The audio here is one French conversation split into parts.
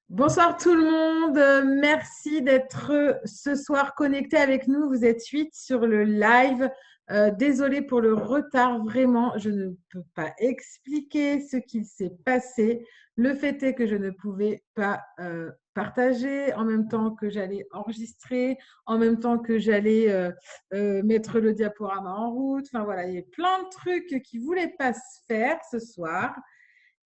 Bonsoir tout le monde, merci d'être ce soir connecté avec nous. Vous êtes 8 sur le live. Désolée pour le retard, vraiment, je ne peux pas expliquer ce qu'il s'est passé. Le fait est que je ne pouvais pas partager en même temps que j'allais enregistrer, en même temps que j'allais mettre le diaporama en route. Enfin voilà, il y a plein de trucs qui ne voulaient pas se faire ce soir.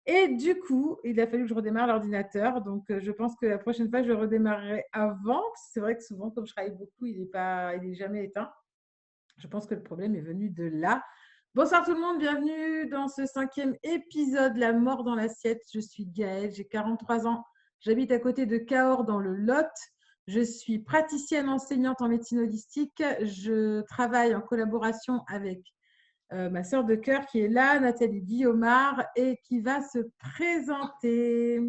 Et du coup, il a fallu que je redémarre l'ordinateur. Donc, je pense que la prochaine fois, je le redémarrerai avant. C'est vrai que souvent, comme je travaille beaucoup, il est jamais éteint. Je pense que le problème est venu de là. Bonsoir tout le monde, bienvenue dans ce 5e épisode, La mort dans l'assiette. Je suis Gaëlle, j'ai 43 ans. J'habite à côté de Cahors dans le Lot. Je suis praticienne enseignante en médecine holistique. Je travaille en collaboration avec ma sœur de cœur qui est là, Nathalie Guillaumard, et qui va se présenter.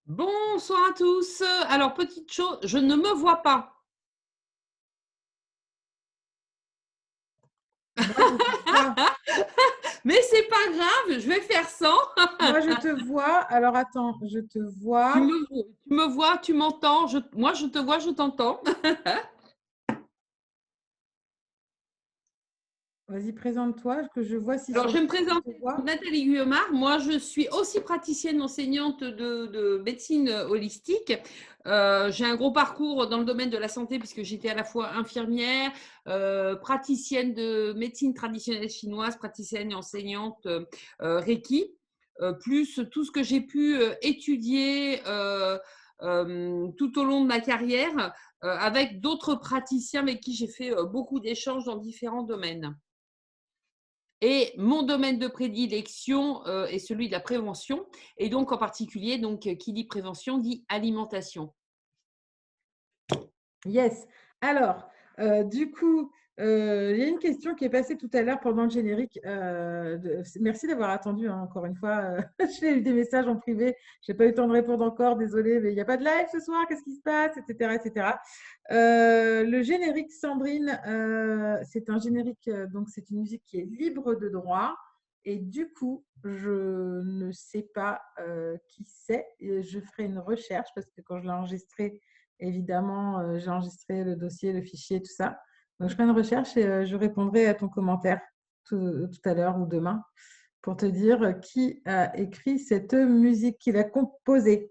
Bonsoir à tous. Alors, petite chose, je ne me vois pas. Moi, je te vois. Mais c'est pas grave, je vais faire sans. Moi, je te vois. Alors, attends, je te vois. Tu me vois, tu m'entends. Moi, je te vois, je t'entends. Vas-y, présente-toi, que je vois si Alors, je sur vais me Zoom, on te présenter. voit. Nathalie Guillemard. Moi, je suis aussi praticienne enseignante de médecine holistique. J'ai un gros parcours dans le domaine de la santé puisque j'étais à la fois infirmière, praticienne de médecine traditionnelle chinoise, praticienne et enseignante Reiki, plus tout ce que j'ai pu étudier tout au long de ma carrière avec d'autres praticiens avec qui j'ai fait beaucoup d'échanges dans différents domaines. Et mon domaine de prédilection est celui de la prévention. Et donc, en particulier, qui dit prévention dit alimentation. Yes. Alors, du coup, il y a une question qui est passée tout à l'heure pendant le générique. Merci d'avoir attendu, hein, encore une fois. J'ai eu des messages en privé. Je n'ai pas eu le temps de répondre encore. Désolée, mais il n'y a pas de live ce soir. Qu'est-ce qui se passe, etc., etc. Le générique Sandrine, c'est un générique, donc c'est une musique qui est libre de droit. Et du coup, je ne sais pas qui c'est. Et je ferai une recherche parce que quand je l'ai enregistré, évidemment, j'ai enregistré le dossier, le fichier, tout ça. Donc, je ferai une recherche et je répondrai à ton commentaire tout à l'heure ou demain pour te dire qui a écrit cette musique, qui l'a composée.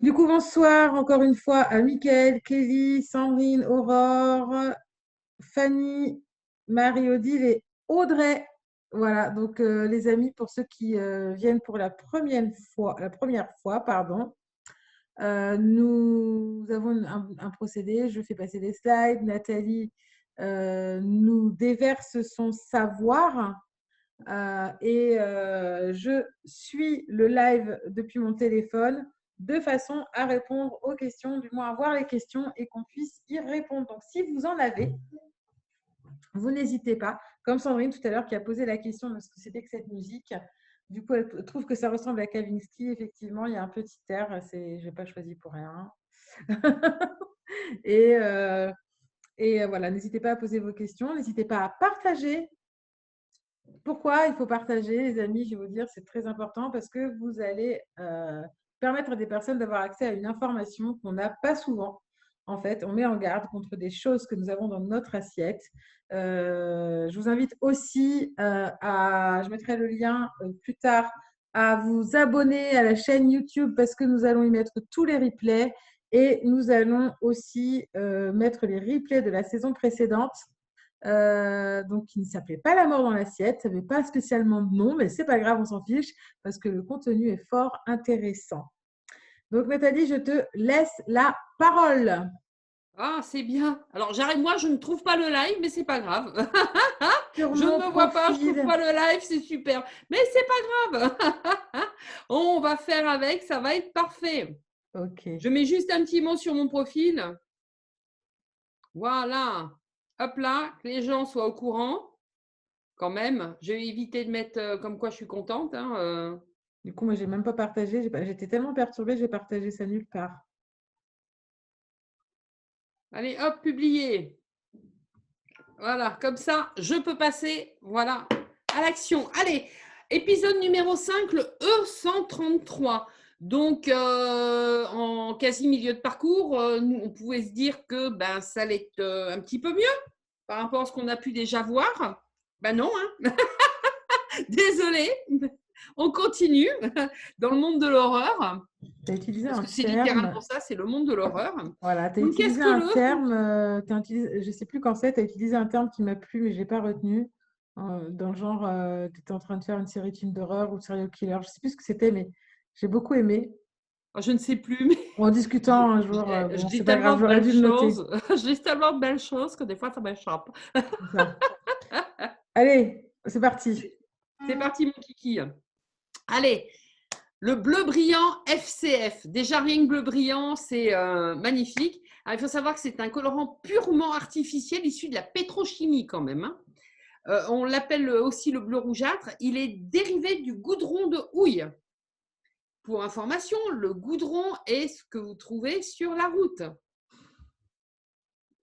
Du coup, bonsoir encore une fois à Mickaël, Kelly, Sandrine, Aurore, Fanny, Marie-Odile et Audrey. Voilà, donc les amis, pour ceux qui viennent pour la première fois, pardon, nous avons un procédé. Je fais passer des slides. Nathalie nous déverse son savoir et je suis le live depuis mon téléphone de façon à répondre aux questions, du moins à voir les questions et qu'on puisse y répondre. Donc, si vous en avez, vous n'hésitez pas. Comme Sandrine tout à l'heure qui a posé la question de ce que c'était que cette musique. Du coup, elle trouve que ça ressemble à Kavinsky. Effectivement, il y a un petit air. Je n'ai pas choisi pour rien. et, voilà, n'hésitez pas à poser vos questions. N'hésitez pas à partager. Pourquoi il faut partager, les amis? Je vais vous dire, c'est très important parce que vous allez permettre à des personnes d'avoir accès à une information qu'on n'a pas souvent. En fait, on met en garde contre des choses que nous avons dans notre assiette. Je vous invite aussi je mettrai le lien plus tard, à vous abonner à la chaîne YouTube parce que nous allons y mettre tous les replays et nous allons aussi mettre les replays de la saison précédente. Donc, qui ne s'appelait pas La mort dans l'assiette, ça n'avait pas spécialement de nom, mais c'est pas grave, on s'en fiche parce que le contenu est fort intéressant. Donc, Nathalie, je te laisse la parole. Ah, c'est bien. Alors, moi, je ne trouve pas le live, mais c'est pas grave. Sur Je ne mon me vois pas, je trouve profil. pas le live, c'est super. Mais c'est pas grave. On va faire avec, ça va être parfait. Ok. Je mets juste un petit mot sur mon profil. Voilà. Hop là, que les gens soient au courant. Quand même, j'ai évité de mettre comme quoi je suis contente. Du coup, moi, j'ai même pas partagé. J'étais tellement perturbée, j'ai partagé ça nulle part. Allez, hop, publier. Voilà, comme ça, je peux passer à l'action. Allez, épisode numéro 5, le E133. Donc, en quasi milieu de parcours, nous, on pouvait se dire que ça allait être un petit peu mieux par rapport à ce qu'on a pu déjà voir. Ben non, hein. Désolée. On continue dans le monde de l'horreur. Tu as utilisé Parce un que c'est terme. littéralement ça, c'est le monde de l'horreur. Voilà, tu as Donc, qu'est-ce utilisé que un le… terme, je ne sais plus quand c'est, tu as utilisé un terme qui m'a plu, mais je n'ai pas retenu. Dans le genre, tu étais en train de faire une série de films d'horreur ou de serial killer. Je ne sais plus ce que c'était, mais j'ai beaucoup aimé. Je ne sais plus, mais En discutant un jour, je bon, dis c'est pas tellement grave, de j'aurais belles dû le noter. choses. Je dis tellement de belles choses que des fois, ça m'échappe. C'est ça. Allez, c'est parti. C'est parti, mon kiki. Allez, le bleu brillant FCF. Déjà, rien que bleu brillant, c'est magnifique. Alors, il faut savoir que c'est un colorant purement artificiel issu de la pétrochimie quand même, hein. On l'appelle aussi le bleu rougeâtre. Il est dérivé du goudron de houille. Pour information, le goudron est ce que vous trouvez sur la route.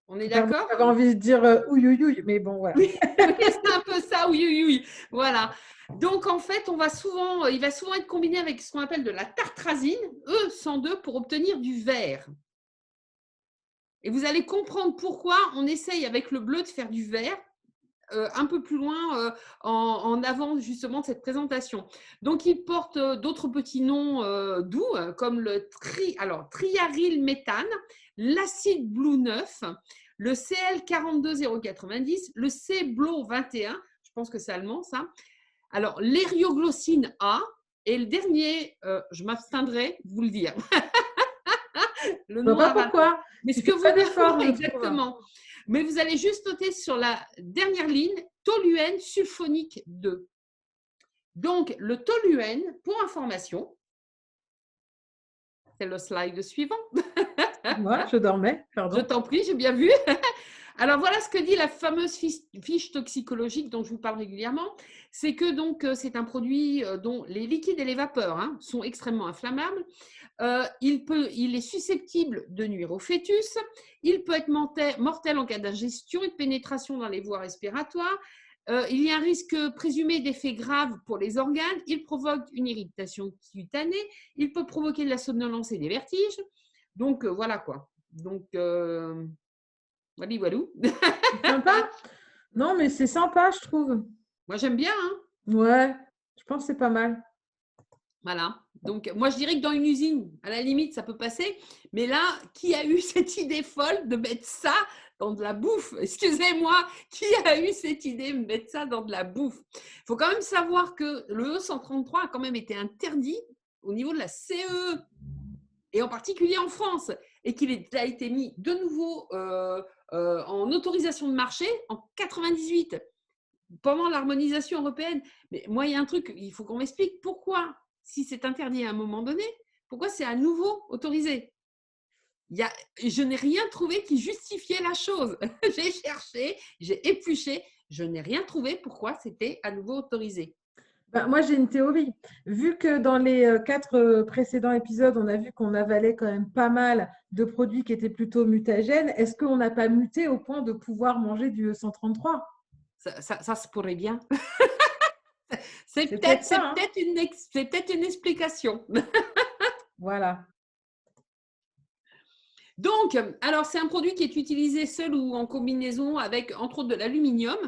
On est Pardon, d'accord? j'avais envie de dire ouïe, ouïe, ouïe, mais bon, voilà. Oui, c'est un peu ça, oui, oui, oui. Voilà. Donc, en fait, il va souvent être combiné avec ce qu'on appelle de la tartrazine, E102, pour obtenir du vert. Et vous allez comprendre pourquoi on essaye avec le bleu de faire du vert un peu plus loin en avant justement de cette présentation. Donc, il porte d'autres petits noms doux comme le triarylméthane, l'acide Blue 9, le CL42090, le C-Blo 21, je pense que c'est allemand ça. Alors, l'érioglossine A et le dernier, je m'abstiendrai de vous le dire. Le Je vois nom pas avale. pourquoi. Mais Tu ce fais que vous pas d'effort, je trouve. exactement. Mais vous allez juste noter sur la dernière ligne toluène sulfonique 2. Donc, le toluène, pour information, c'est le slide suivant. Moi, je dormais, Je pardon. t'en prie, j'ai bien vu. Alors, voilà ce que dit la fameuse fiche toxicologique dont je vous parle régulièrement. C'est que donc c'est un produit dont les liquides et les vapeurs sont extrêmement inflammables. Il est susceptible de nuire au fœtus. Il peut être mortel en cas d'ingestion et de pénétration dans les voies respiratoires. Il y a un risque présumé d'effets graves pour les organes. Il provoque une irritation cutanée. Il peut provoquer de la somnolence et des vertiges. Donc, voilà quoi. Donc, voilà, voilà. C'est sympa? Non, mais c'est sympa, je trouve. Moi, j'aime bien, hein. Ouais, je pense que c'est pas mal. Voilà. Donc, moi, je dirais que dans une usine, à la limite, ça peut passer. Mais là, qui a eu cette idée folle de mettre ça dans de la bouffe? Excusez-moi, qui a eu cette idée de mettre ça dans de la bouffe? Il faut quand même savoir que le E133 a quand même été interdit au niveau de la CE, et en particulier en France, et qu'il a été mis de nouveau en autorisation de marché en 98, pendant l'harmonisation européenne. Mais moi, il y a un truc, il faut qu'on m'explique pourquoi, si c'est interdit à un moment donné, pourquoi c'est à nouveau autorisé? Je n'ai rien trouvé qui justifiait la chose. J'ai cherché, j'ai épluché, je n'ai rien trouvé pourquoi c'était à nouveau autorisé. Ben, moi, j'ai une théorie. Vu que dans les 4 précédents épisodes, on a vu qu'on avalait quand même pas mal de produits qui étaient plutôt mutagènes, est-ce qu'on n'a pas muté au point de pouvoir manger du E133? Ça se pourrait bien. C'est C'est peut-être peut-être ça, hein? une explication. Voilà. Donc, alors c'est un produit qui est utilisé seul ou en combinaison avec, entre autres, de l'aluminium.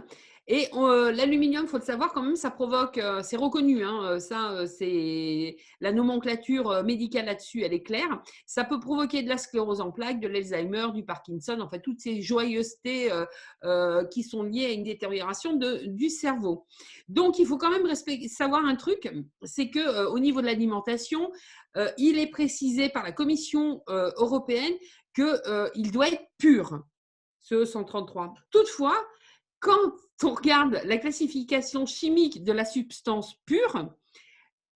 Et l'aluminium, il faut le savoir quand même, ça provoque, c'est reconnu, hein, ça, c'est la nomenclature médicale là-dessus, elle est claire. Ça peut provoquer de la sclérose en plaques, de l'Alzheimer, du Parkinson, en fait, toutes ces joyeusetés qui sont liées à une détérioration du cerveau. Donc, il faut quand même savoir un truc, c'est que au niveau de l'alimentation, il est précisé par la Commission européenne qu'il doit être pur, ce E133. Toutefois, quand on regarde la classification chimique de la substance pure,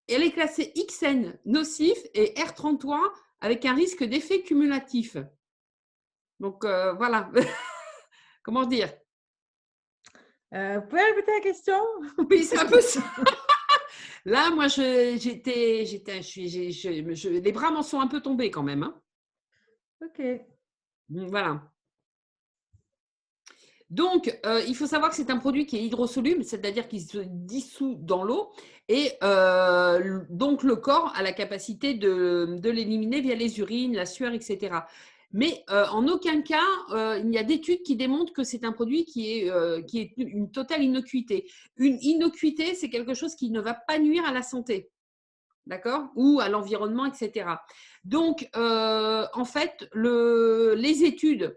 elle est classée XN nocif et R33 avec un risque d'effet cumulatif. Donc voilà, comment dire? Vous pouvez répéter la question? Oui, c'est un peu ça. Là, moi, les bras m'en sont un peu tombés quand même, hein. Ok. Voilà. Donc, il faut savoir que c'est un produit qui est hydrosoluble, c'est-à-dire qu'il se dissout dans l'eau et donc le corps a la capacité de l'éliminer via les urines, la sueur, etc. Mais en aucun cas, il y a d'études qui démontrent que c'est un produit qui est une totale innocuité. Une innocuité, c'est quelque chose qui ne va pas nuire à la santé, d'accord, ou à l'environnement, etc. Donc, en fait, les études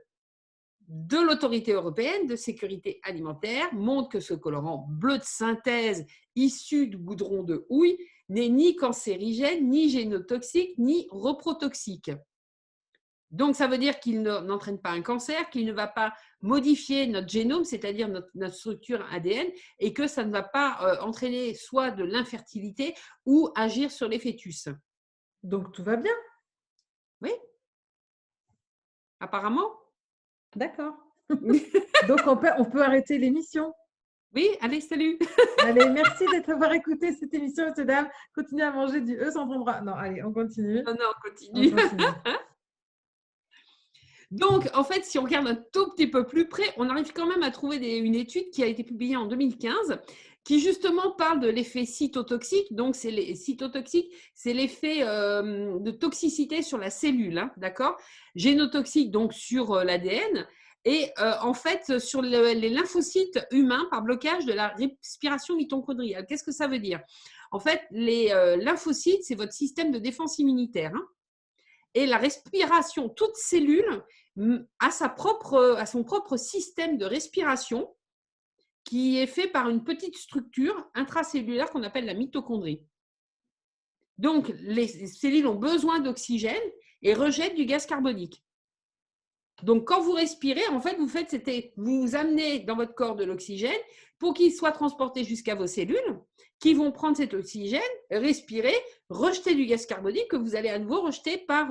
de l'Autorité européenne de sécurité alimentaire montre que ce colorant bleu de synthèse issu du goudron de houille n'est ni cancérigène, ni génotoxique, ni reprotoxique. Donc, ça veut dire qu'il n'entraîne pas un cancer, qu'il ne va pas modifier notre génome, c'est-à-dire notre structure ADN, et que ça ne va pas entraîner soit de l'infertilité ou agir sur les fœtus. Donc, tout va bien. Oui, apparemment. D'accord. Donc, on peut arrêter l'émission. Oui, allez, salut. Allez, merci d'avoir écouté cette émission, messieurs, dames. Continuez à manger du œuf sans ton bras. Non, allez, on continue. Non, on continue. On continue. Donc, en fait, si on regarde un tout petit peu plus près, on arrive quand même à trouver une étude qui a été publiée en 2015 qui justement parle de l'effet cytotoxique. Donc, c'est les cytotoxiques, c'est l'effet de toxicité sur la cellule, hein, d'accord? Génotoxique, donc sur l'ADN. Et en fait, sur les lymphocytes humains par blocage de la respiration mitochondriale. Qu'est-ce que ça veut dire? En fait, les lymphocytes, c'est votre système de défense immunitaire, hein. Et la respiration, toute cellule a son propre système de respiration qui est fait par une petite structure intracellulaire qu'on appelle la mitochondrie. Donc, les cellules ont besoin d'oxygène et rejettent du gaz carbonique. Donc, quand vous respirez, en fait, vous amenez dans votre corps de l'oxygène pour qu'il soit transporté jusqu'à vos cellules qui vont prendre cet oxygène, respirer, rejeter du gaz carbonique que vous allez à nouveau rejeter par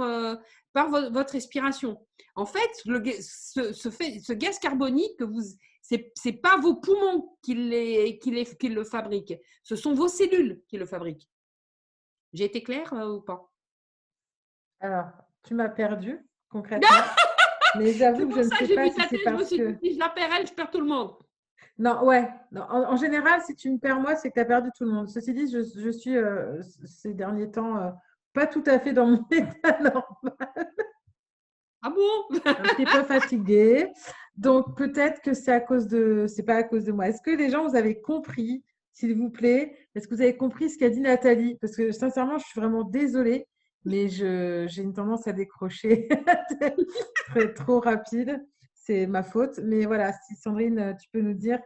votre respiration. En fait, ce gaz carbonique, ce n'est pas vos poumons qui le fabriquent, ce sont vos cellules qui le fabriquent. J'ai été claire ou pas? Alors, tu m'as perdu concrètement. Mais j'avoue que je ne sais pas si c'est parce que… Si je la perds elle, je perds tout le monde. Non, ouais. Non, en général, si tu me perds moi, c'est que tu as perdu tout le monde. Ceci dit, je suis ces derniers temps pas tout à fait dans mon état normal. Ah bon? Un petit peu fatiguée. Donc, peut-être que c'est pas à cause de moi. Est-ce que les gens, vous avez compris, s'il vous plaît? Est-ce que vous avez compris ce qu'a dit Nathalie? Parce que sincèrement, je suis vraiment désolée, mais j'ai une tendance à décrocher trop rapide. C'est ma faute. Mais voilà, si Sandrine, tu peux nous dire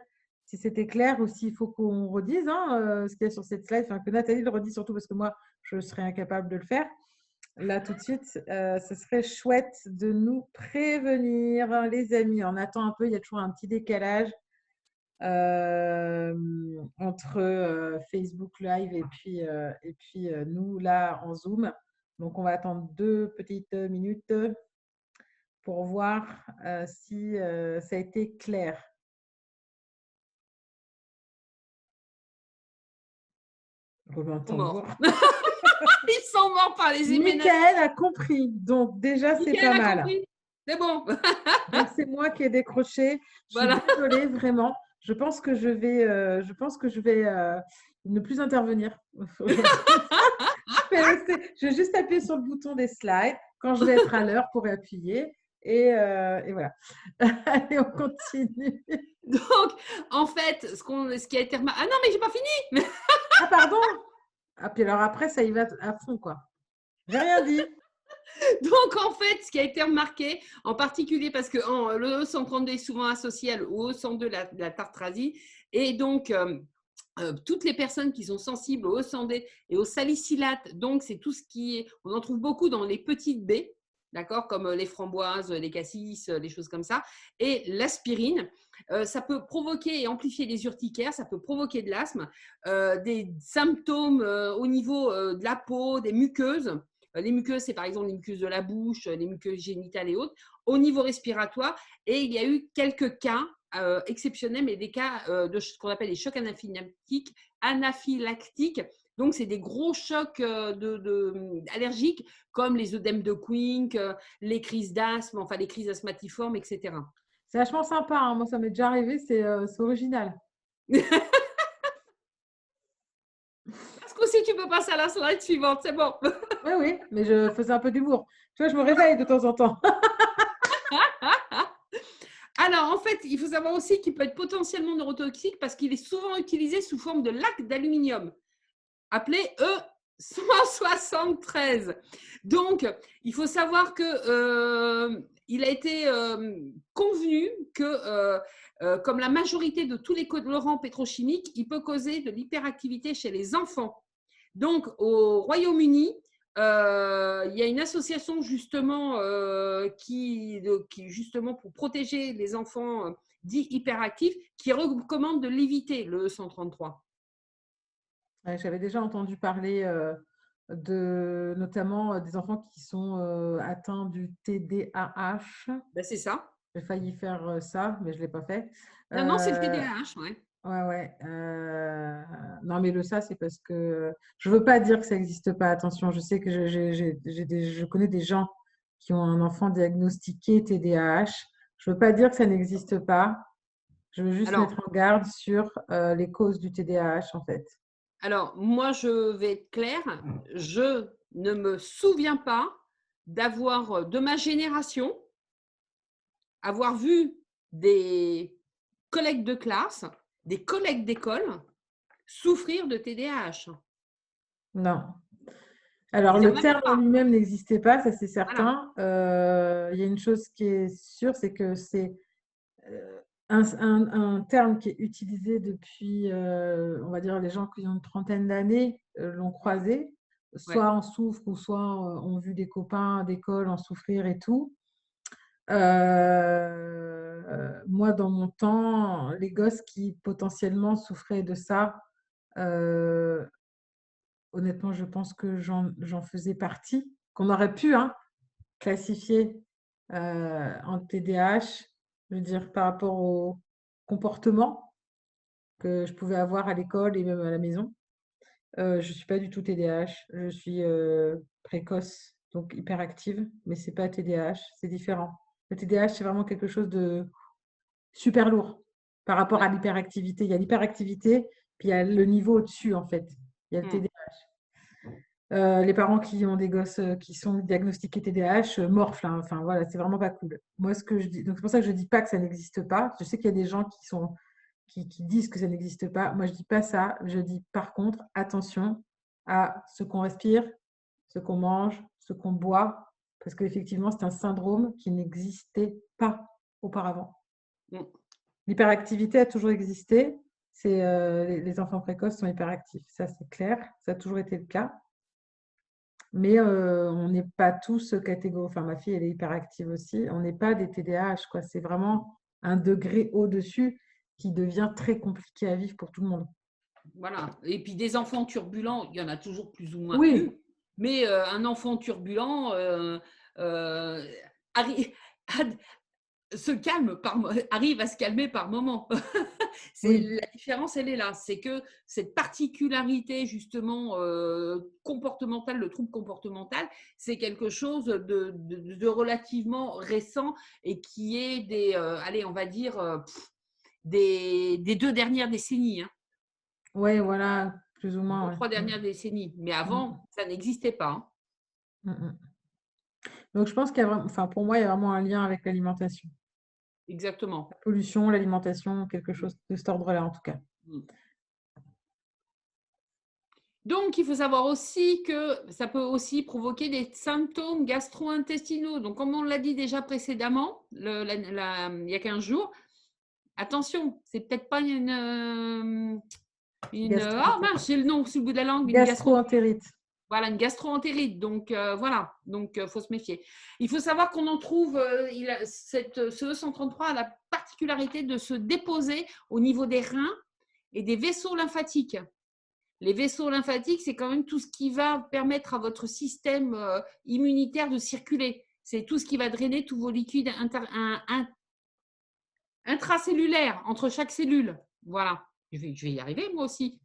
si c'était clair ou s'il faut qu'on redise ce qu'il y a sur cette slide, enfin que Nathalie le redise surtout parce que moi, je serais incapable de le faire. Là, tout de suite, ce serait chouette de nous prévenir, hein, les amis. On attend un peu, il y a toujours un petit décalage entre Facebook Live et puis nous, là, en Zoom. Donc, on va attendre 2 petites minutes pour voir si ça a été clair. Ils sont morts par les emails. Michael a compris, donc déjà c'est pas mal. C'est bon. Donc c'est moi qui ai décroché. Je suis désolée vraiment. Je pense que je vais ne plus intervenir. Je vais juste appuyer sur le bouton des slides quand je vais être à l'heure pour appuyer. Et voilà. Allez, on continue. Donc, en fait, ce qui a été remarqué… Ah non, mais j'ai pas fini. Ah, pardon. Ah, puis alors après, ça y va à fond, quoi. J'ai rien dit. Donc, en fait, ce qui a été remarqué, en particulier parce que le E132 est souvent associé au E102, la tartrasie, et donc, toutes les personnes qui sont sensibles au E102 et au salicylate, donc c'est tout ce qui est… On en trouve beaucoup dans les petites baies, d'accord, comme les framboises, les cassis, les choses comme ça, et l'aspirine. Ça peut provoquer et amplifier les urticaires, ça peut provoquer de l'asthme, des symptômes au niveau de la peau, des muqueuses. Les muqueuses, c'est par exemple les muqueuses de la bouche, les muqueuses génitales et autres, au niveau respiratoire. Et il y a eu quelques cas exceptionnels, mais des cas de ce qu'on appelle les chocs anaphylactiques. Donc, c'est des gros chocs allergiques comme les œdèmes de Quincke, les crises d'asthme, enfin les crises asthmatiformes, etc. C'est vachement sympa, hein. Moi, ça m'est déjà arrivé, c'est original. Parce que si tu peux passer à la slide suivante, c'est bon. Oui, oui, mais je faisais un peu d'humour. Tu vois, je me réveille de temps en temps. Alors, en fait, il faut savoir aussi qu'il peut être potentiellement neurotoxique parce qu'il est souvent utilisé sous forme de lac d'aluminium, appelé E173. Donc, il faut savoir que il a été convenu que, comme la majorité de tous les colorants pétrochimiques, il peut causer de l'hyperactivité chez les enfants. Donc, au Royaume-Uni, il y a une association justement qui, justement pour protéger les enfants dits hyperactifs, qui recommande de l'éviter, le E133. Ouais, j'avais déjà entendu parler de notamment des enfants qui sont atteints du TDAH. Ben, c'est ça. J'ai failli faire ça, mais je ne l'ai pas fait. Non, non, c'est le Euh, TDAH, ouais. ouais, ouais. Non, mais ça, c'est parce que je ne veux pas dire que ça n'existe pas. Attention, je sais que je connais des gens qui ont un enfant diagnostiqué TDAH. Je ne veux pas dire que ça n'existe pas. Je veux juste Alors, mettre en garde sur les causes du TDAH, en fait. alors, moi, je vais être claire, je ne me souviens pas d'avoir, de ma génération, avoir vu des collègues de classe, des collègues d'école souffrir de TDAH. Non. Alors, Ils n'en le avaient terme en pas. lui-même n'existait pas, ça c'est Voilà. certain. Il y a une chose qui est sûre, c'est que c'est un terme qui est utilisé depuis, on va dire, les gens qui ont une trentaine d'années l'ont croisé, Ouais. soit en souffrent ou soit ont vu des copains d'école en souffrir et tout. Moi, dans mon temps, les gosses qui potentiellement souffraient de ça, euh, honnêtement, je pense que j'en faisais partie, qu'on aurait pu classifier en TDAH, je veux dire, par rapport au comportement que je pouvais avoir à l'école et même à la maison. Je ne suis pas du tout TDAH, je suis précoce, donc hyperactive, mais ce n'est pas TDAH, c'est différent. Le TDAH, c'est vraiment quelque chose de super lourd par rapport Ouais. à l'hyperactivité. Il y a l'hyperactivité, puis il y a le niveau au-dessus, en fait. Il y a le Hmm. TDAH. Les parents qui ont des gosses qui sont diagnostiqués TDAH morflent, hein. Enfin, voilà, c'est vraiment pas cool. Moi, ce que je dis, donc c'est pour ça que je dis pas que ça n'existe pas. Je sais qu'il y a des gens qui disent que ça n'existe pas. Moi, je dis pas ça. Je dis par contre, attention à ce qu'on respire, ce qu'on mange, ce qu'on boit, parce qu'effectivement, c'est un syndrome qui n'existait pas auparavant. Hmm. L'hyperactivité a toujours existé. C'est les enfants précoces sont hyperactifs, ça c'est clair. Ça a toujours été le cas. Mais on n'est pas tous catégorie. Enfin, ma fille, elle est hyperactive aussi. On n'est pas des TDAH, quoi. C'est vraiment un degré au-dessus qui devient très compliqué à vivre pour tout le monde. Voilà. Et puis des enfants turbulents, il y en a toujours plus ou moins Oui, eu. Mais un enfant turbulent euh, arri- se calme arrive à se calmer par moment. oui, La différence, elle est là. C'est que cette particularité, justement, comportementale, le trouble comportemental, c'est quelque chose de relativement récent et qui est allez, on va dire, des 2 dernières décennies, hein, ouais, voilà, plus ou moins, 2-3 ouais. dernières décennies. Mais Mm, avant, ça n'existait pas, hein. mm, mm. Donc, je pense qu'il y a vraiment, enfin, pour moi, il y a vraiment un lien avec l'alimentation. Exactement. La pollution, l'alimentation, quelque chose de cet ordre-là, en tout cas. Donc, il faut savoir aussi que ça peut aussi provoquer des symptômes gastro-intestinaux. Donc, comme on l'a dit déjà précédemment, il y a 15 jours, attention, c'est peut-être pas ah Gastro, mince, j'ai le nom sous le bout de la langue, une gastro-entérite. voilà, une gastro-entérite. Donc, voilà, donc faut se méfier. Il faut savoir qu'on en trouve, ce E133 a la particularité de se déposer au niveau des reins et des vaisseaux lymphatiques. Les vaisseaux lymphatiques, c'est quand même tout ce qui va permettre à votre système immunitaire de circuler. C'est tout ce qui va drainer tous vos liquides intracellulaires entre chaque cellule. Voilà. Je vais y arriver, moi aussi.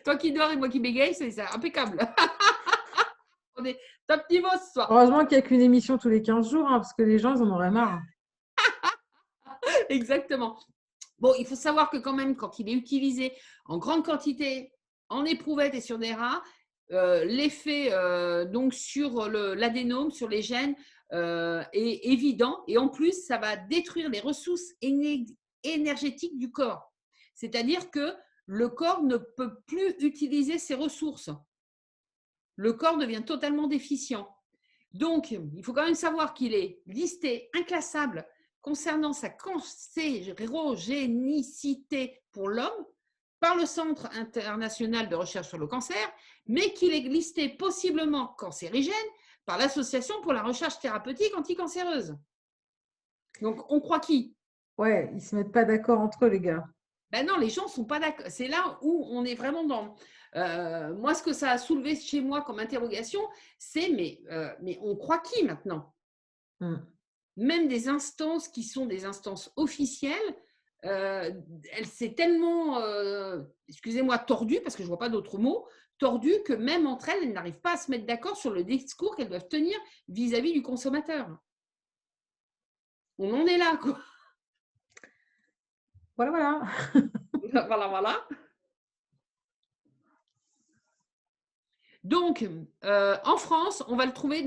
Toi qui dors et moi qui bégaye, c'est impeccable. On est top niveau ce soir. Heureusement qu'il n'y a qu'une émission tous les 15 jours, parce que les gens, ils en auraient marre. Exactement. Bon, il faut savoir que quand même, quand il est utilisé en grande quantité, en éprouvette et sur des rats, l'effet donc sur l'adénome, sur les gènes, est évident. Et en plus, ça va détruire les ressources énergétiques du corps. C'est-à-dire que le corps ne peut plus utiliser ses ressources. Le corps devient totalement déficient. Donc, il faut quand même savoir qu'il est listé inclassable concernant sa cancérogénicité pour l'homme par le Centre international de recherche sur le cancer, mais qu'il est listé possiblement cancérigène par l'Association pour la recherche thérapeutique anticancéreuse. Donc, on croit qui? Ouais, ils ne se mettent pas d'accord entre eux, les gars. Ben non, les gens ne sont pas d'accord. C'est là où on est vraiment dans… moi, ce que ça a soulevé chez moi comme interrogation, c'est mais on croit qui maintenant? Même des instances qui sont des instances officielles, elle s'est tellement, excusez-moi, tordue, parce que je ne vois pas d'autres mots, tordue que même entre elles, elles n'arrivent pas à se mettre d'accord sur le discours qu'elles doivent tenir vis-à-vis du consommateur. On en est là, quoi. Voilà, voilà. Voilà, voilà. Donc, en France, on va le trouver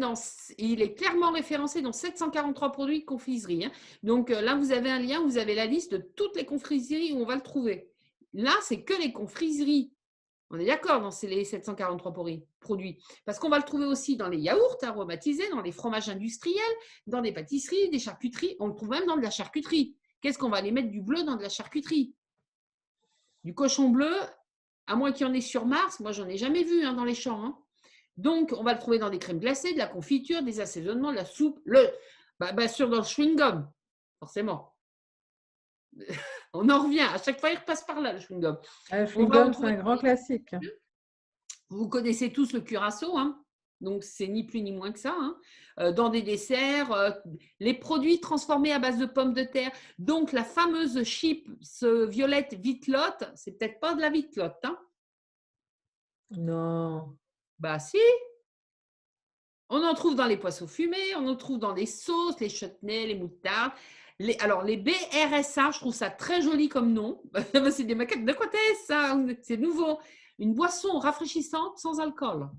il est clairement référencé dans 743 produits de confiserie. Hein. Donc là, vous avez un lien, vous avez la liste de toutes les confiseries où on va le trouver. Là, c'est que les confiseries. On est d'accord dans les 743 produits. Parce qu'on va le trouver aussi dans les yaourts aromatisés, dans les fromages industriels, dans des pâtisseries, des charcuteries. On le trouve même dans de la charcuterie. Qu'est-ce qu'on va aller mettre du bleu dans de la charcuterie? Du cochon bleu, à moins qu'il y en ait sur Mars, moi, j'en ai jamais vu dans les champs. Hein. Donc, on va le trouver dans des crèmes glacées, de la confiture, des assaisonnements, de la soupe, bien sûr dans le chewing-gum, forcément. On en revient. À chaque fois, il repasse par là, le chewing-gum. Le chewing-gum, c'est un grand classique. Vous connaissez tous le curaçao, hein, donc c'est ni plus ni moins que ça. Hein. Dans des desserts, les produits transformés à base de pommes de terre. Donc, la fameuse chips violette vitlotte, c'est peut-être pas de la vitlotte. Hein. Non. Bah si. On en trouve dans les poissons fumés, on en trouve dans les sauces, les chutneys, les moutardes. Alors, les BRSA, je trouve ça très joli comme nom. C'est des maquettes. De côté, ça, c'est nouveau. Une boisson rafraîchissante sans alcool.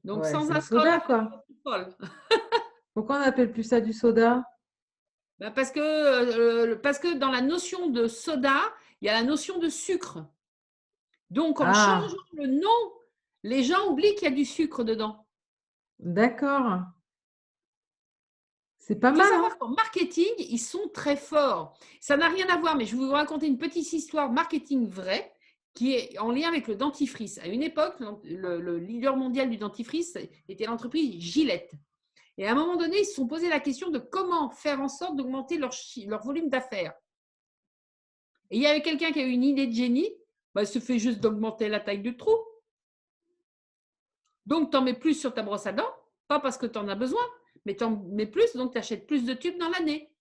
Donc, ouais, sans alcool. Soda, quoi. Pourquoi on n'appelle plus ça du soda? Ben parce que dans la notion de soda, il y a la notion de sucre. Donc, en changeant le nom, les gens oublient qu'il y a du sucre dedans. D'accord. C'est pas mal. Il faut savoir qu'en marketing, ils sont très forts. Ça n'a rien à voir, mais je vais vous raconter une petite histoire marketing vraie qui est en lien avec le dentifrice. À une époque, le leader mondial du dentifrice était l'entreprise Gillette. Et à un moment donné, ils se sont posé la question de comment faire en sorte d'augmenter leur volume d'affaires. Et il y avait quelqu'un qui a eu une idée de génie, il se fait juste d'augmenter la taille du trou. Donc, tu en mets plus sur ta brosse à dents, pas parce que tu en as besoin, mais tu en mets plus, donc tu achètes plus de tubes dans l'année.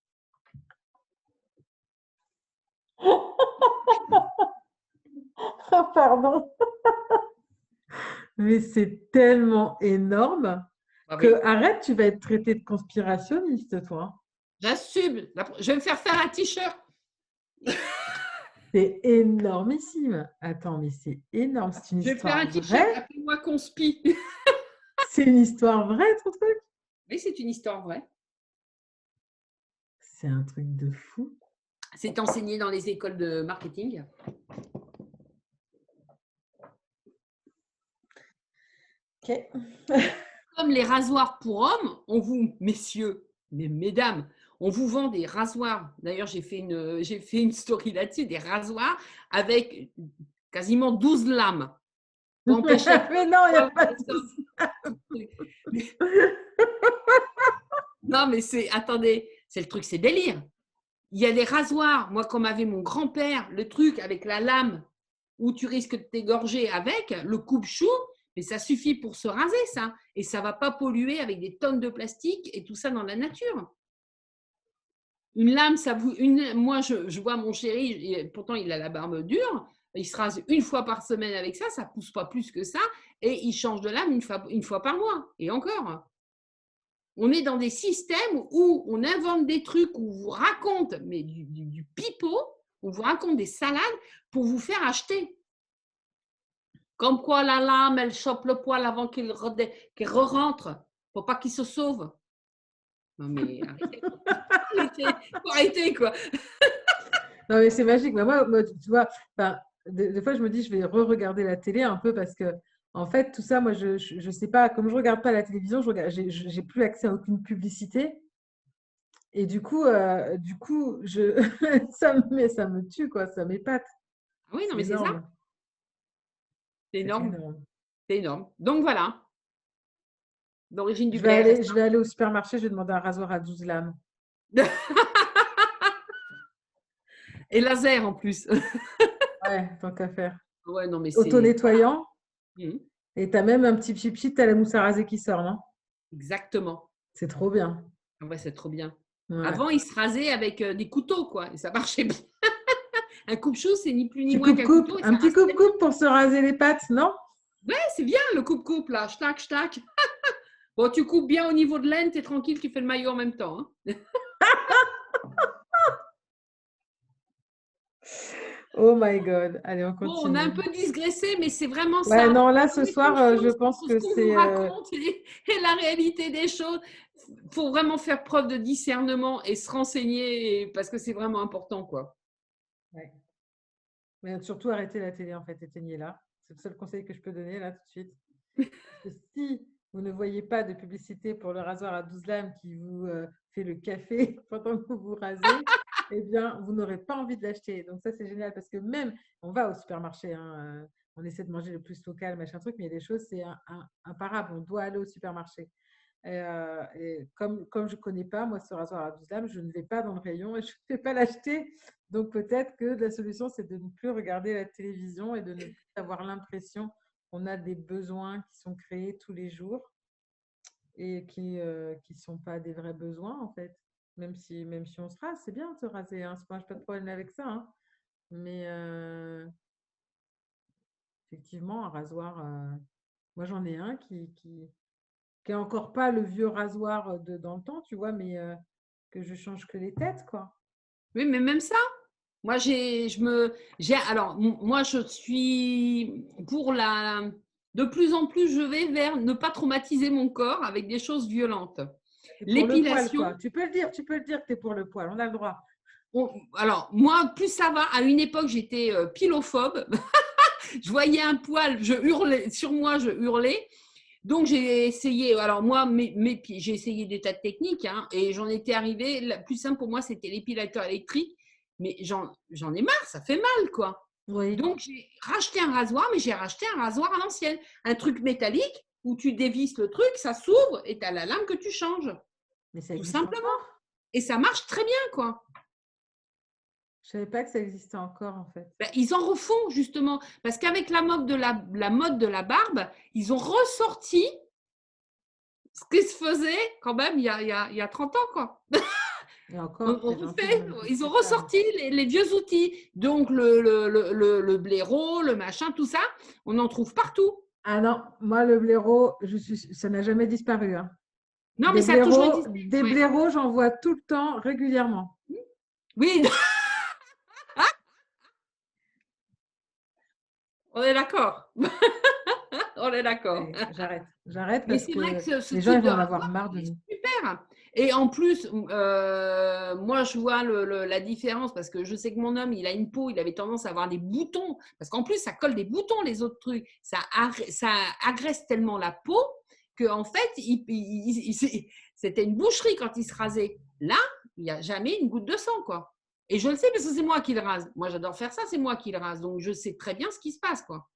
Pardon. Mais c'est tellement énorme que arrête, tu vas être traité de conspirationniste, toi. J'assume. Je vais me faire un t-shirt. C'est énormissime. Attends, mais c'est énorme. C'est une histoire vraie. Je vais faire un t-shirt. Appelez-moi conspi. C'est une histoire vraie, ton truc? Oui, c'est une histoire vraie. C'est un truc de fou. C'est enseigné dans les écoles de marketing. Ok. Comme les rasoirs pour hommes, messieurs, mesdames, on vous vend des rasoirs. D'ailleurs, j'ai fait une story là-dessus, des rasoirs avec quasiment 12 lames. Mais non, il n'y a pas de Non, mais attendez, c'est le truc, c'est délire. Il y a des rasoirs, moi, comme avait mon grand-père, le truc avec la lame où tu risques de t'égorger avec, le coupe-chou, mais ça suffit pour se raser, ça. Et ça ne va pas polluer avec des tonnes de plastique et tout ça dans la nature. Une lame, moi, je vois mon chéri, pourtant il a la barbe dure, il se rase une fois par semaine avec ça, ça ne pousse pas plus que ça, et il change de lame une fois par mois, et encore. on est dans des systèmes où on invente des trucs, où on vous raconte, mais du pipeau, on vous raconte des salades pour vous faire acheter. Comme quoi la lame, elle chope le poil avant qu'il re-rentre, pour pas qu'il se sauve. Non mais arrêtez, faut arrêter quoi. Non, mais c'est magique. Mais moi, tu vois, des fois, je me dis, je vais re-regarder la télé un peu parce que, en fait, tout ça, moi, je sais pas, comme je regarde pas la télévision, j'ai plus accès à aucune publicité. Et du coup ça me tue, quoi, ça m'épate. Ah oui, non C'est mais c'est ça, énorme. c'est C'est énorme, énorme. c'est énorme. Donc voilà, l'origine du blé reste. Je vais aller au supermarché, je vais demander un rasoir à 12 lames. Et laser en plus. Ouais, tant qu'à faire. Ouais, non mais c'est Auto-nettoyant. Mhm. Et t'as même un petit pchit, t'as la mousse à raser qui sort, non? Exactement. C'est trop bien. Ah ouais, c'est trop bien. Ouais. Avant, ils se rasaient avec des couteaux, quoi, et ça marchait bien. Un coupe-chou, c'est ni plus ni Tu moins qu'un coupe-coupe, couteau et un ça petit rase très bien. coupe-coupe pour se raser les pattes, non? Ouais, c'est bien le coupe-coupe là, schtack, schtack. Bon, tu coupes bien au niveau de l'aine, t'es tranquille, tu fais le maillot en même temps. Hein. Oh my God. Allez, on Bon, on a un continue. peu digressé, mais c'est vraiment Ouais, ça. non, là, Il ce y a une soir, je chose pense entre ce que qu'on vous c'est… raconte et la réalité des choses. Il faut vraiment faire preuve de discernement et se renseigner parce que c'est vraiment important, quoi. ouais. Mais surtout, arrêtez la télé, en fait, éteignez-la. C'est le seul conseil que je peux donner, là, tout de suite. Parce que si vous ne voyez pas de publicité pour le rasoir à 12 lames qui vous fait le café pendant que vous vous rasez, eh bien, vous n'aurez pas envie de l'acheter. Donc ça, c'est génial parce que même, on va au supermarché, hein, on essaie de manger le plus local, machin truc, mais il y a des choses, c'est imparable. On doit aller au supermarché. Et comme je ne connais pas, moi, ce rasoir à 12 lames, je ne vais pas dans le rayon et je ne vais pas l'acheter. Donc peut-être que la solution, c'est de ne plus regarder la télévision et de ne plus avoir l'impression qu'on a des besoins qui sont créés tous les jours et qui sont pas des vrais besoins, en fait. Même si on se rase, c'est bien de se raser, hein, moi, je n'ai pas de problème avec ça. Hein. Mais effectivement, un rasoir, moi j'en ai un qui est encore pas le vieux rasoir de dans le temps, tu vois, mais que je change que les têtes, quoi. Oui, mais même ça, moi, alors, moi, je suis pour de plus en plus, je vais vers ne pas traumatiser mon corps avec des choses violentes. C'est pour le poil, L'épilation, quoi. Tu peux le dire que tu es pour le poil, on a le droit. alors, moi, plus ça va, à une époque, j'étais pilophobe. Je voyais un poil, je hurlais, sur moi, je hurlais. Donc, j'ai essayé, alors moi, j'ai essayé des tas de techniques hein, et j'en étais arrivée, la plus simple pour moi, c'était l'épilateur électrique, mais j'en ai marre, ça fait mal, quoi. Oui, Donc, j'ai racheté un rasoir, mais j'ai racheté un rasoir à l'ancienne, un truc métallique où tu dévisses le truc, ça s'ouvre et tu as la lame que tu changes, mais ça tout existe simplement. encore. Et ça marche très bien, quoi. Je savais pas que ça existait encore, en fait. Ben, ils en refont justement, parce qu'avec la mode de la barbe, ils ont ressorti ce qui se faisait quand même il y a 30 ans, quoi. Et encore, c'est gentil de Ils ont m'insister ça. ressorti les vieux outils. Donc, le blaireau, le machin, tout ça, on en trouve partout. Ah non, moi, le blaireau, ça n'a jamais disparu. Hein. Non, mais ça a toujours existé. Des Ouais. blaireaux, j'en vois tout le temps, régulièrement. Oui, on est d'accord. On est d'accord. Allez, j'arrête Mais parce c'est vrai que que ce les gens, type ils de vont en avoir rasoir, marre il de est nous. super. Et en plus, moi, je vois la différence parce que je sais que mon homme, il a une peau, il avait tendance à avoir des boutons. Parce qu'en plus, ça colle des boutons, les autres trucs. Ça agresse tellement la peau qu'en fait, c'était une boucherie quand il se rasait. Là, il n'y a jamais une goutte de sang, quoi. Et je le sais parce que c'est moi qui le rase. Moi, j'adore faire ça, c'est moi qui le rase. Donc, je sais très bien ce qui se passe, quoi.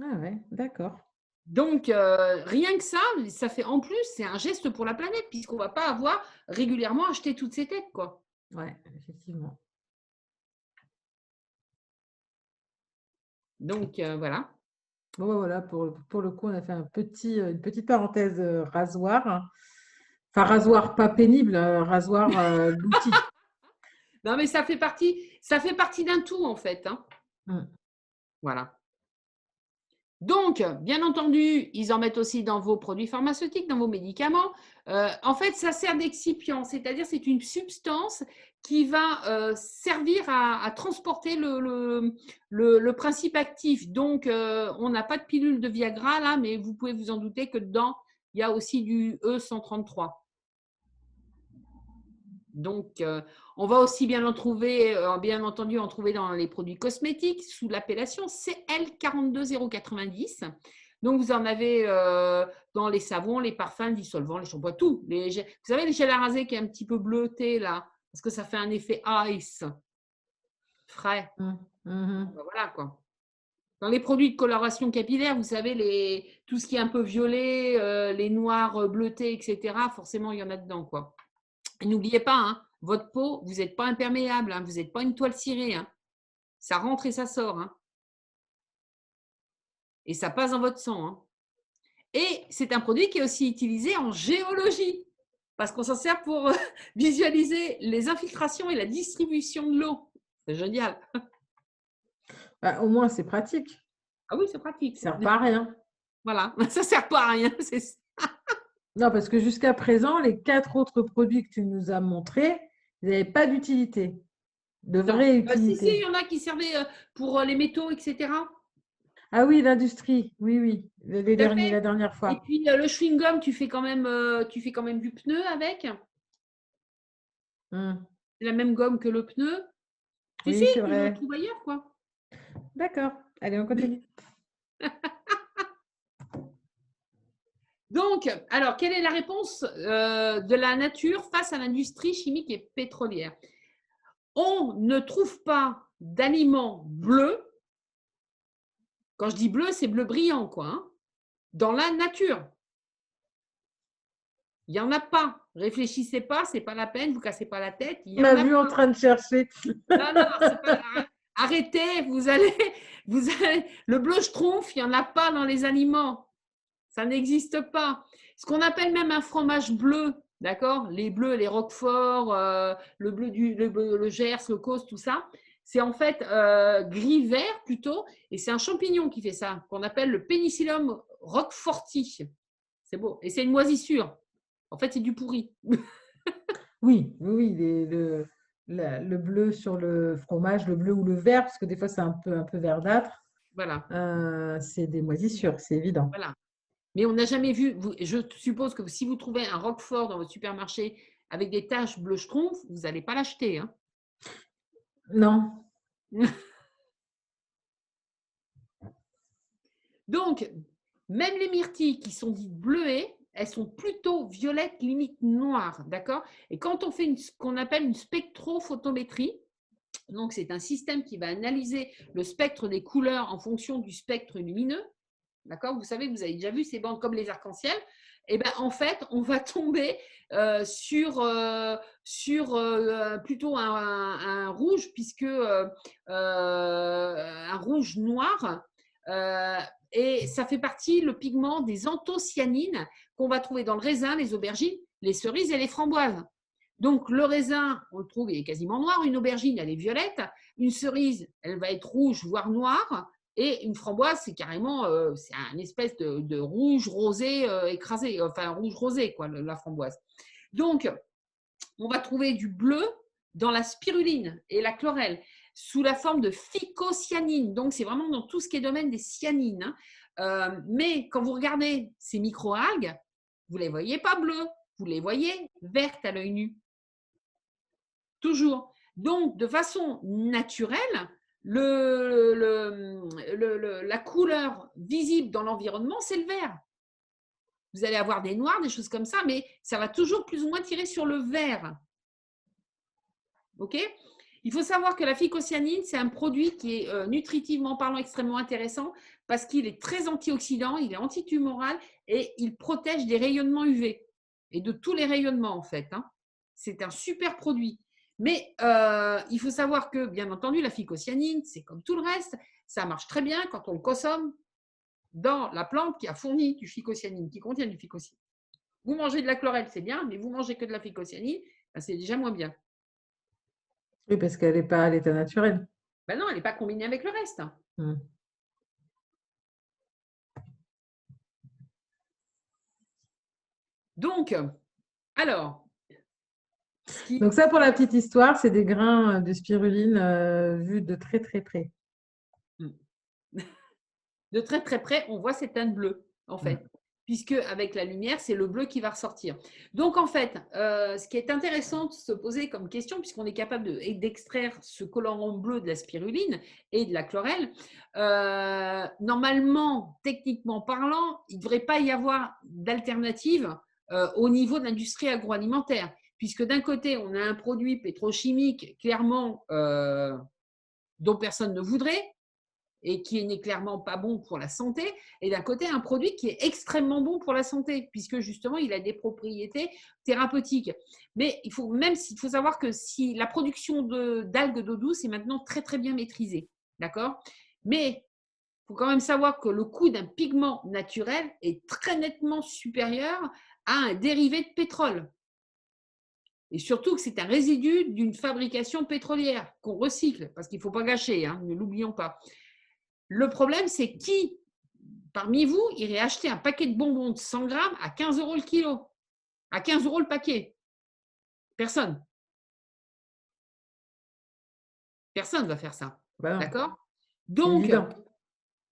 Ah ouais, d'accord. Donc, rien que ça fait en plus, c'est un geste pour la planète, puisqu'on ne va pas avoir régulièrement acheté toutes ces têtes, quoi. Ouais, effectivement. Donc, voilà. Bon, ben voilà, pour le coup, on a fait une petite parenthèse rasoir. Hein. Enfin, rasoir pas pénible, rasoir l'outil. Non, mais ça fait partie d'un tout, en fait. Hein. Mm. Voilà. Donc, bien entendu, ils en mettent aussi dans vos produits pharmaceutiques, dans vos médicaments. En fait, ça sert d'excipient, c'est-à-dire c'est une substance qui va servir à transporter le principe actif. Donc, on n'a pas de pilule de Viagra là, mais vous pouvez vous en douter que dedans, il y a aussi du E133. Donc, on va aussi bien en trouver, bien entendu, en trouver dans les produits cosmétiques sous l'appellation CL42090. Donc, vous en avez dans les savons, les parfums, les dissolvants, les shampoings, tout. Vous savez, les gels à raser qui est un petit peu bleuté là, parce que ça fait un effet ice, frais. Mhm. Ben voilà quoi. Dans les produits de coloration capillaire, vous savez, tout ce qui est un peu violet, les noirs bleutés, etc., forcément, il y en a dedans quoi. Et n'oubliez pas, hein, votre peau, vous n'êtes pas imperméable, hein, vous n'êtes pas une toile cirée. Hein. Ça rentre et ça sort. Hein. Et ça passe dans votre sang. Hein. Et c'est un produit qui est aussi utilisé en géologie, parce qu'on s'en sert pour visualiser les infiltrations et la distribution de l'eau. C'est génial. Bah, au moins, c'est pratique. Ah oui, c'est pratique. Ça ne sert pas à rien. Voilà, ça ne sert pas à rien. Non, parce que jusqu'à présent, les 4 autres produits que tu nous as montrés, ils n'avaient pas d'utilité, de Non. vraie Si, si, il utilité. y en a qui servaient pour les métaux, etc. Ah oui, l'industrie, oui, oui, Tout à fait. la dernière Et fois. puis le chewing-gum, tu fais quand même du pneu avec. Hmm. C'est la même gomme que le pneu. Si, si, Oui, c'est tu le vrai. trouves ailleurs, quoi. D'accord. Allez, on continue. Donc, alors, quelle est la réponse de la nature face à l'industrie chimique et pétrolière? On ne trouve pas d'aliments bleus. Quand je dis bleu, c'est bleu brillant, quoi, hein, dans la nature. Il n'y en a pas. Réfléchissez pas, c'est pas la peine, vous cassez pas la tête. Il On y en m'a a vu en pas. train de chercher. Non, non, c'est pas. Arrêtez, le bleu schtroumpf, il n'y en a pas dans les aliments. Ça n'existe pas. Ce qu'on appelle même un fromage bleu, d'accord? Les bleus, les roquefort, le bleu le Gers, le Causse, tout ça, c'est en fait gris-vert plutôt, et c'est un champignon qui fait ça, qu'on appelle le Penicillium roqueforti. C'est beau. Et c'est une moisissure. En fait, c'est du pourri. Oui, oui, oui, le bleu sur le fromage, le bleu ou le vert, parce que des fois c'est un peu verdâtre, Voilà, c'est des moisissures, c'est évident. voilà. Mais on n'a jamais vu, je suppose que si vous trouvez un roquefort dans votre supermarché avec des taches bleu schtroumpf, vous n'allez pas l'acheter. Hein. Non. Donc, même les myrtilles qui sont dites bleuées, elles sont plutôt violettes, limite noires, d'accord? Et quand on fait ce qu'on appelle une spectrophotométrie, donc c'est un système qui va analyser le spectre des couleurs en fonction du spectre lumineux, d'accord? Vous savez, vous avez déjà vu ces bandes comme les arcs-en-ciel. Et ben en fait, on va tomber sur plutôt un rouge, puisque un rouge noir. euh, et ça fait partie, le pigment, des anthocyanines qu'on va trouver dans le raisin, les aubergines, les cerises et les framboises. Donc, le raisin, on le trouve, il est quasiment noir. Une aubergine, elle est violette. Une cerise, elle va être rouge, voire noire. Et une framboise, c'est carrément, c'est un espèce de rouge rosé écrasé, enfin rouge rosé, quoi, la framboise. Donc, on va trouver du bleu dans la spiruline et la chlorelle sous la forme de phycocyanine. Donc, c'est vraiment dans tout ce qui est domaine des cyanines. Hein. Mais quand vous regardez ces microalgues, vous ne les voyez pas bleues, vous les voyez vertes à l'œil nu. Toujours. Donc, de façon naturelle, la couleur visible dans l'environnement, c'est le vert. Vous allez avoir des noirs, des choses comme ça, mais ça va toujours plus ou moins tirer sur le vert. OK? Il faut savoir que la phycocyanine, c'est un produit qui est nutritivement parlant extrêmement intéressant parce qu'il est très antioxydant, il est antitumoral et il protège des rayonnements UV et de tous les rayonnements en fait. Hein. C'est un super produit. Mais il faut savoir que, bien entendu, la phycocyanine, c'est comme tout le reste, ça marche très bien quand on le consomme dans la plante qui a fourni du phycocyanine, qui contient du phycocyanine. Vous mangez de la chlorelle, c'est bien, mais vous mangez que de la phycocyanine, ben c'est déjà moins bien. Oui, parce qu'elle n'est pas à l'état naturel. Ben non, elle n'est pas combinée avec le reste. Hmm. Donc, alors, Donc ça, pour la petite histoire, c'est des grains de spiruline vus de très très près. de très très près, on voit cette teinte bleue, en fait. Mm. Puisque avec la lumière, c'est le bleu qui va ressortir. Donc, en fait, ce qui est intéressant de se poser comme question, puisqu'on est capable d'extraire ce colorant bleu de la spiruline et de la chlorelle, normalement, techniquement parlant, il ne devrait pas y avoir d'alternative au niveau de l'industrie agroalimentaire, puisque d'un côté, on a un produit pétrochimique clairement dont personne ne voudrait, et qui n'est clairement pas bon pour la santé, et d'un côté, un produit qui est extrêmement bon pour la santé, puisque justement, il a des propriétés thérapeutiques. Mais il faut savoir que si la production d'algues d'eau douce est maintenant très, très bien maîtrisée. D'accord? Mais il faut quand même savoir que le coût d'un pigment naturel est très nettement supérieur à un dérivé de pétrole. Et surtout que c'est un résidu d'une fabrication pétrolière qu'on recycle, parce qu'il ne faut pas gâcher, hein, ne l'oublions pas. Le problème, c'est qui, parmi vous, irait acheter un paquet de bonbons de 100 grammes à 15 € le kilo, à 15 € le paquet? Personne. Personne ne va faire ça. Ben non, D'accord? c'est Donc, évident.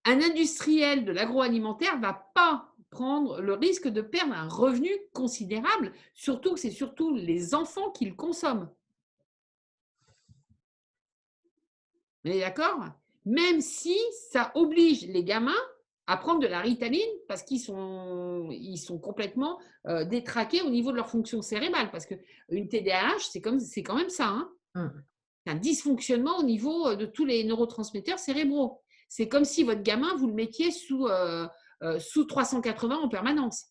un industriel de l'agroalimentaire ne va pas prendre le risque de perdre un revenu considérable, surtout que c'est surtout les enfants qui le consomment. Vous êtes d'accord? Même si ça oblige les gamins à prendre de la Ritaline parce qu'ils sont complètement détraqués au niveau de leur fonction cérébrale. Parce qu'une TDAH, c'est quand même ça. Hein. Mm. C'est un dysfonctionnement au niveau de tous les neurotransmetteurs cérébraux. C'est comme si votre gamin, vous le mettiez sous 380 en permanence.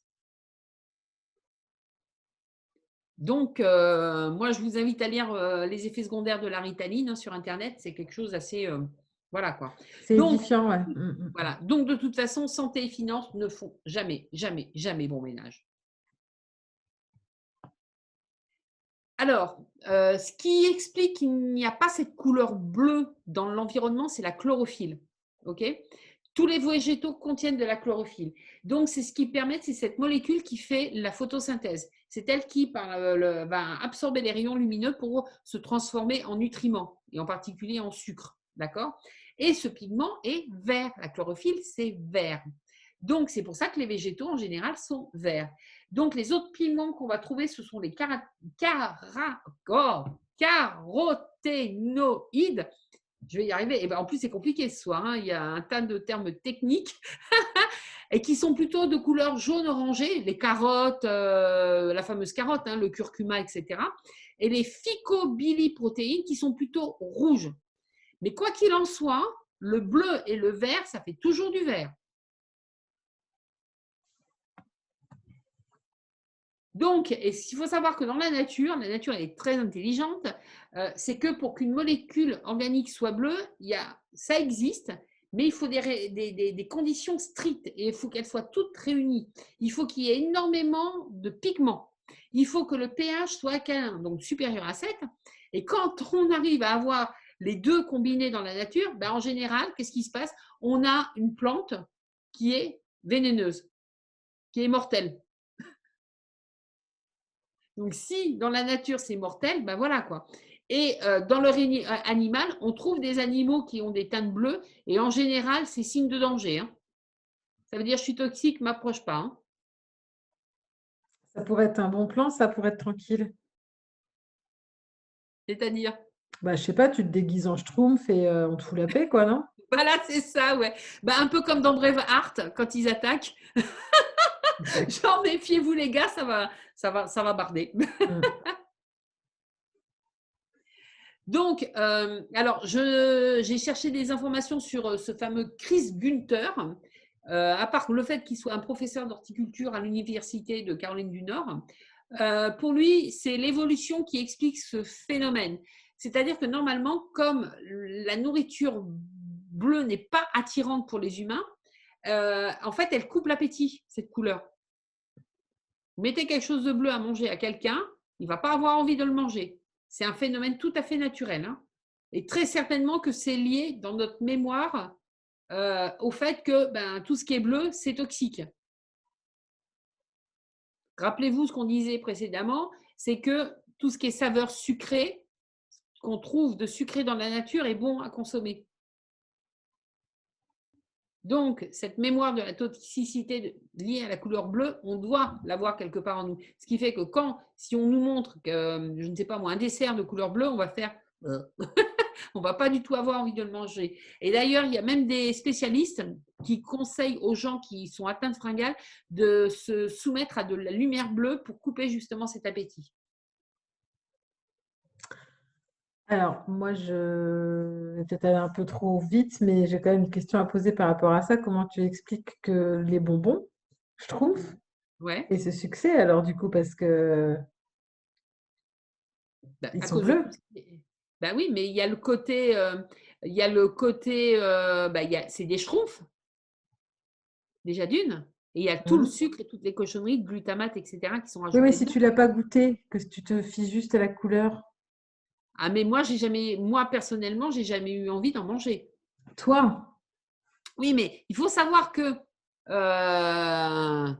Donc, moi, je vous invite à lire les effets secondaires de la Ritaline sur Internet. C'est quelque chose d'assez… voilà quoi. C'est Donc, édifiant, ouais. Mm. voilà. Donc, de toute façon, santé et finances ne font jamais, jamais, jamais bon ménage. Alors, ce qui explique qu'il n'y a pas cette couleur bleue dans l'environnement, c'est la chlorophylle. OK? Tous les végétaux contiennent de la chlorophylle. Donc, c'est ce qui permet, c'est cette molécule qui fait la photosynthèse. C'est elle qui va absorber les rayons lumineux pour se transformer en nutriments, et en particulier en sucre. D'accord? Et ce pigment est vert. La chlorophylle, c'est vert. Donc, c'est pour ça que les végétaux, en général, sont verts. Donc, les autres pigments qu'on va trouver, ce sont les caroténoïdes. Je vais y arriver. Et ben, en plus, c'est compliqué ce soir. Hein. Il y a un tas de termes techniques et qui sont plutôt de couleur jaune-orangé. Les carottes, la fameuse carotte, hein, le curcuma, etc. Et les phycobiliprotéines qui sont plutôt rouges. Mais quoi qu'il en soit, le bleu et le vert, ça fait toujours du vert. Donc, il faut savoir que dans la nature elle est très intelligente, c'est que pour qu'une molécule organique soit bleue, ça existe, mais il faut des conditions strictes et il faut qu'elles soient toutes réunies. Il faut qu'il y ait énormément de pigments. Il faut que le pH soit alcalin, donc supérieur à 7. Et quand on arrive à avoir les deux combinés dans la nature, ben en général, qu'est-ce qui se passe? On a une plante qui est vénéneuse, qui est mortelle. Donc, si dans la nature, c'est mortel, ben voilà quoi. Et dans le règne animal, on trouve des animaux qui ont des teintes bleues et en général, c'est signe de danger. Hein. Ça veut dire je suis toxique, m'approche pas. Hein. Ça pourrait être un bon plan, ça pourrait être tranquille. C'est-à-dire, Bah, je sais pas, tu te déguises en schtroumpf et on te fout la paix, quoi, non? voilà, c'est ça, ouais. Ben, un peu comme dans Braveheart, quand ils attaquent. Genre, méfiez-vous les gars, ça va barder. Mm. Donc, alors, j'ai cherché des informations sur ce fameux Chris Günther. À part le fait qu'il soit un professeur d'horticulture à l'université de Caroline du Nord, pour lui, c'est l'évolution qui explique ce phénomène. C'est-à-dire que normalement, comme la nourriture bleue n'est pas attirante pour les humains, en fait, elle coupe l'appétit, cette couleur. Vous mettez quelque chose de bleu à manger à quelqu'un, il ne va pas avoir envie de le manger. C'est un phénomène tout à fait naturel. Hein. Et très certainement que c'est lié dans notre mémoire au fait que tout ce qui est bleu, c'est toxique. Rappelez-vous ce qu'on disait précédemment, c'est que tout ce qui est saveur sucrée, qu'on trouve de sucré dans la nature est bon à consommer. Donc, cette mémoire de la toxicité liée à la couleur bleue, on doit l'avoir quelque part en nous. Ce qui fait que si on nous montre que, je ne sais pas moi, un dessert de couleur bleue, on va faire on va pas du tout avoir envie de le manger. Et d'ailleurs, il y a même des spécialistes qui conseillent aux gens qui sont atteints de fringales de se soumettre à de la lumière bleue pour couper justement cet appétit. Alors, moi, je vais peut-être aller un peu trop vite, mais j'ai quand même une question à poser par rapport à ça. Comment tu expliques que les bonbons, je trouve, Ouais, et ce succès, alors du coup, parce que ils à sont cause de bleus. tout ce qui est... Ben oui, mais il y a le côté, c'est des schtroumpfs, déjà d'une, et il y a tout le Mhm. sucre et toutes les cochonneries, de glutamate, etc., qui sont Oui, mais rajoutées si dedans. tu l'as pas goûté, que tu te fies juste à la couleur, Ah, mais moi personnellement, j'ai jamais eu envie d'en manger. toi, Oui, mais il faut savoir que euh,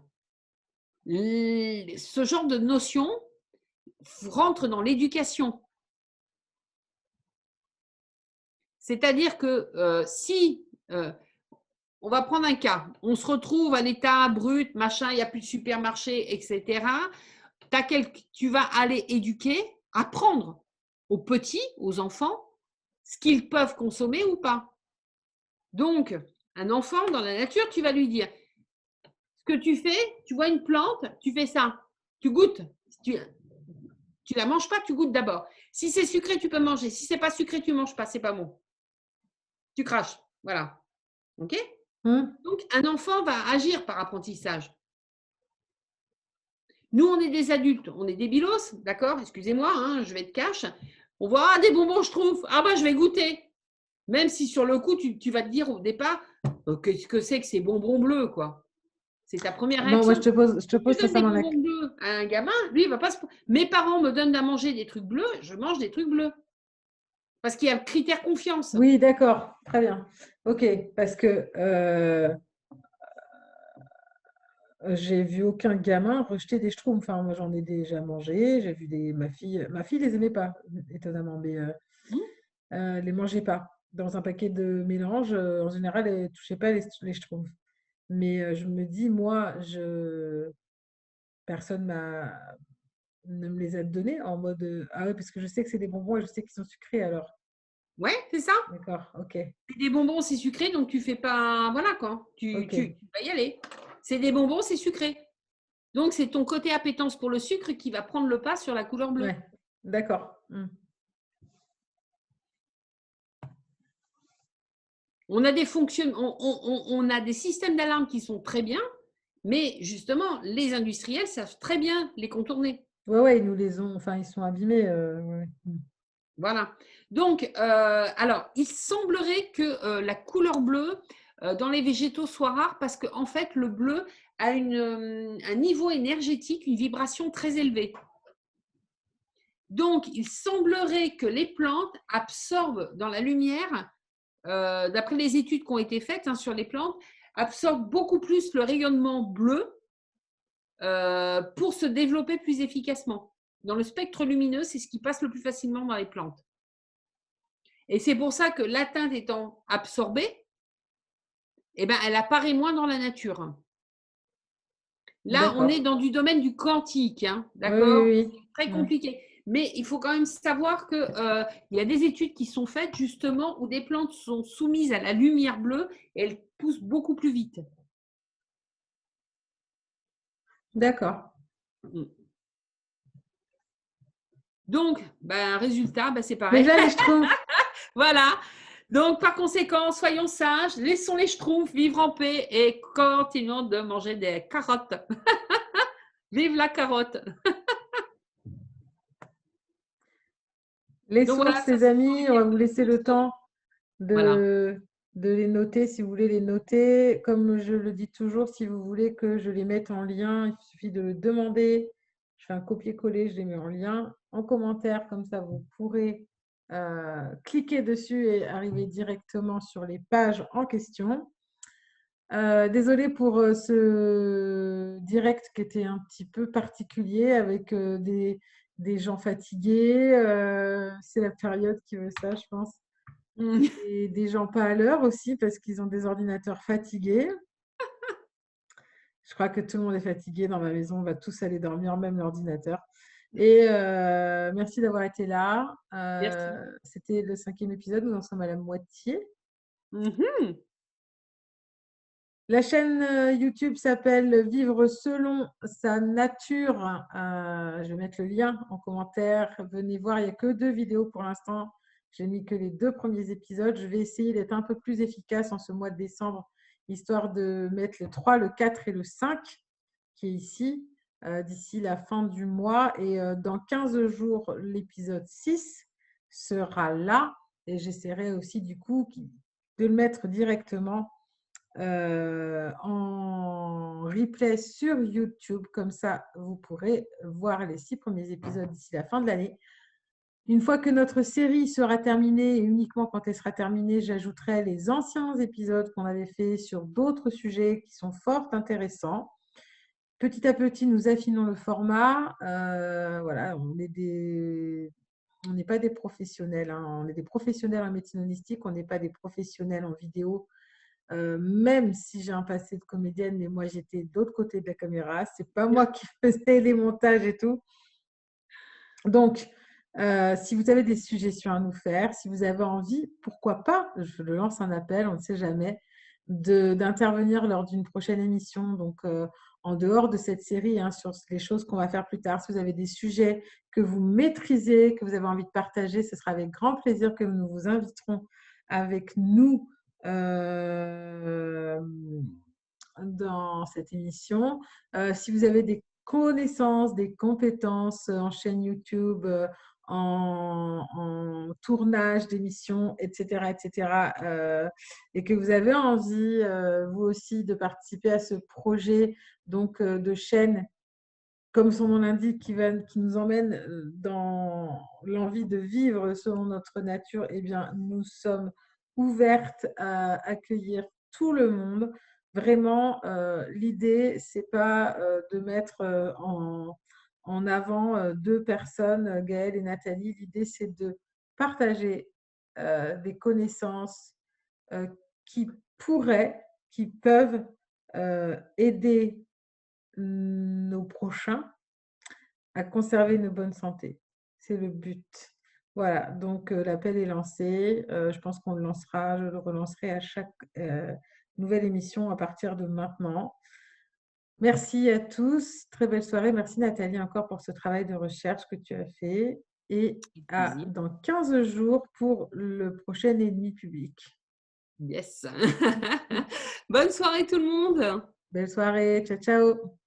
ce genre de notion rentre dans l'éducation. C'est-à-dire que si, on va prendre un cas, on se retrouve à l'état brut, machin, il n'y a plus de supermarché, etc. Tu vas aller éduquer, apprendre aux petits, aux enfants, ce qu'ils peuvent consommer ou pas. Donc, un enfant dans la nature, tu vas lui dire, ce que tu fais, tu vois une plante, tu fais ça, tu goûtes. Tu la manges pas, tu goûtes d'abord. Si c'est sucré, tu peux manger. Si c'est pas sucré, tu manges pas, c'est pas bon. Tu craches. Voilà. OK? hein. Donc, un enfant va agir par apprentissage. Nous, on est des adultes, on est des bilos, d'accord? Excusez-moi, hein, je vais être cash. On voit des bonbons, je trouve. Ah bah, je vais goûter. Même si sur le coup, tu vas te dire au départ, qu'est-ce que c'est que ces bonbons bleus, quoi? C'est ta première Bon, moi, réaction. je te Si tu pose donnes des sincèrement la bonbons bleus à un gamin, lui, il va pas se... Mes parents me donnent à manger des trucs bleus, je mange des trucs bleus. Parce qu'il y a le critère confiance. Oui, d'accord, très bien. Ok, parce que j'ai vu aucun gamin rejeter des schtroumpfs. Enfin, moi, j'en ai déjà mangé. J'ai vu ma fille les aimait pas, étonnamment, mais Hmm. les mangeait pas. Dans un paquet de mélange, en général, elle touchait pas les schtroumpfs. Mais je me dis, moi, personne ne me les a donnés en mode ah ouais, parce que je sais que c'est des bonbons et je sais qu'ils sont sucrés alors. Ouais, c'est ça. D'accord, ok, C'est des bonbons, c'est sucré, donc tu fais pas. Voilà quoi. ok, Tu vas y aller. C'est des bonbons, c'est sucré. Donc c'est ton côté appétence pour le sucre qui va prendre le pas sur la couleur bleue. ouais, d'accord. On a on a des systèmes d'alarme qui sont très bien, mais justement, les industriels savent très bien les contourner. Ouais, ouais, ils nous les ont, enfin, ils sont abîmés. Ouais, ouais. Voilà. Donc, alors, il semblerait que la couleur bleue dans les végétaux soit rare parce qu'en fait, le bleu a un niveau énergétique, une vibration très élevée. Donc, il semblerait que les plantes absorbent dans la lumière, d'après les études qui ont été faites sur les plantes, absorbent beaucoup plus le rayonnement bleu pour se développer plus efficacement. Dans le spectre lumineux, c'est ce qui passe le plus facilement dans les plantes. Et c'est pour ça que l'atteinte étant absorbée, eh ben, elle apparaît moins dans la nature. Là, on est D'accord. dans du domaine du quantique, hein, Oui, oui, d'accord? oui. C'est très Ouais. compliqué. Mais il faut quand même savoir qu'il y a des études qui sont faites justement où des plantes sont soumises à la lumière bleue et elles poussent beaucoup plus vite. D'accord. Donc, ben, résultat, ben, c'est Mais pareil. là, les schtroumpfs, Voilà. Donc, par conséquent, soyons sages, laissons les schtroumpfs vivre en paix et continuons de manger des carottes. Vive la carotte. Donc laissons voilà, ça ces c'est pour amis, on va vous laisser le temps Voilà. de, de les noter si vous voulez les noter. Comme je le dis toujours, si vous voulez que je les mette en lien, il suffit de le demander. Je fais un copier-coller, je les mets en lien, en commentaire, comme ça vous pourrez cliquer dessus et arriver directement sur les pages en question. Désolée pour ce direct qui était un petit peu particulier avec des gens fatigués. C'est la période qui veut ça, je pense. Mm. Et des gens pas à l'heure aussi parce qu'ils ont des ordinateurs fatigués. Je crois que tout le monde est fatigué dans ma maison. On va tous aller dormir, même l'ordinateur. Et merci d'avoir été là. Merci. C'était le 5e épisode. Nous en sommes à la moitié. Mhm. La chaîne YouTube s'appelle Vivre selon sa nature. Je vais mettre le lien en commentaire. Venez voir, il n'y a que 2 vidéos pour l'instant. J'ai mis que les 2 premiers épisodes. Je vais essayer d'être un peu plus efficace en ce mois de décembre, histoire de mettre le 3, le 4 et le 5 qui est ici, d'ici la fin du mois. Et dans 15 jours, l'épisode 6 sera là. Et j'essaierai aussi du coup de le mettre directement en replay sur YouTube. Comme ça, vous pourrez voir les 6 premiers épisodes d'ici la fin de l'année. Une fois que notre série sera terminée, et uniquement quand elle sera terminée, j'ajouterai les anciens épisodes qu'on avait fait sur d'autres sujets qui sont fort intéressants. Petit à petit, nous affinons le format. Voilà, on n'est pas des professionnels, hein. On est des professionnels en médecine holistique, on n'est pas des professionnels en vidéo. Même si j'ai un passé de comédienne, mais moi j'étais de l'autre côté de la caméra, c'est pas moi qui faisais les montages et tout. Donc, si vous avez des suggestions à nous faire, si vous avez envie, pourquoi pas, je le lance un appel, on ne sait jamais, d'intervenir lors d'une prochaine émission. Donc, en dehors de cette série, hein, sur les choses qu'on va faire plus tard, si vous avez des sujets que vous maîtrisez, que vous avez envie de partager, ce sera avec grand plaisir que nous vous inviterons avec nous dans cette émission. Si vous avez des connaissances, des compétences en chaîne YouTube, en tournage d'émissions, etc., etc., et que vous avez envie, vous aussi, de participer à ce projet donc, de chaîne, comme son nom l'indique, qui nous emmène dans l'envie de vivre selon notre nature, eh bien, nous sommes ouvertes à accueillir tout le monde. Vraiment, l'idée, c'est pas de mettre en avant 2 personnes, Gaëlle et Nathalie. L'idée, c'est de partager des connaissances euh, qui pourraient, qui peuvent aider nos prochains à conserver une bonne santé. C'est le but. Voilà, donc l'appel est lancé. Je pense qu'on le lancera, je le relancerai à chaque nouvelle émission à partir de maintenant. Merci à tous. Très belle soirée. Merci Nathalie encore pour ce travail de recherche que tu as fait. Et Avec à plaisir. dans 15 jours pour le prochain ennemi public. Yes. Bonne soirée tout le monde. Belle soirée. Ciao, ciao.